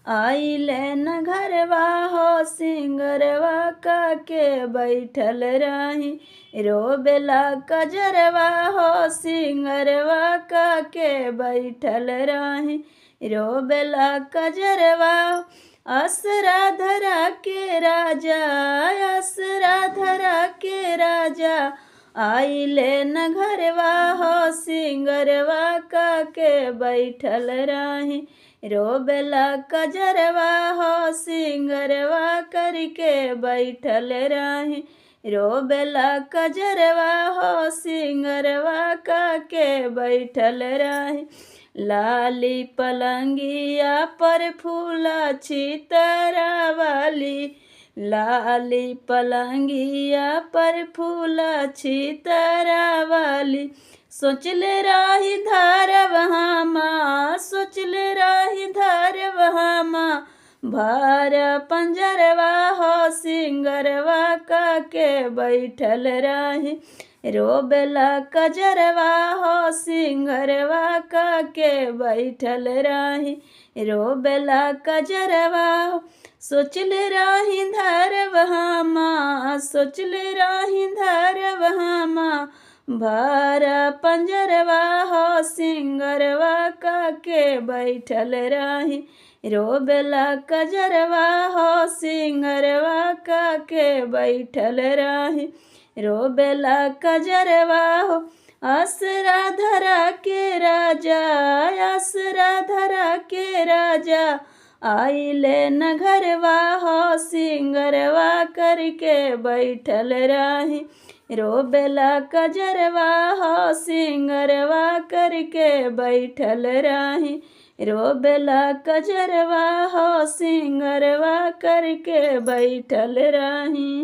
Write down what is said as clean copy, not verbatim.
आइले न घरवा हो सिंगरवा का के बैठल रही। रोबेला कजरवा हो सिंगरवा का के बैठल रही। रोबेला कजरवा असरा धरा के राजा, असरा धरा के राजा। आइले न घरवा हो सिंगरवा का के बैठल रही। रोबेला कजरवा हो सिंगरवा करके बैठल रही। रोबेला कजरवा हो सिंगरवा का के बैठल रही। लाली पलंगिया पर फूला छितरा वाली, लाली पलंगिया पर फूला छितरा वाली। सोचले रही धरब हमा, सोचले रही धरब हमा। भर पंजरवा हो सिंगरवा का के बैठल रही। रोबेला कजरवा हो सिंगरवा का के बैठल रही। रोबेला कजरवा हो सोचले रही धरब हमा, सोचले रही धरब हमा। भर पंजरवा हो सिंगरवा का के बैठल रही। रोबेला कजरवा हो सिंगरवा का के बैठल रही। रोबेला कजरवा हो असरा धरा के राजा, असरा धरा के राजा। आइले न घरवा हो सिंगरवा करके बैठल रही। रोबेला कजरवा हो सिंगरवा करके बैठल रही। रोबेला कजरवा हो सिंगरवा करके बैठल रही।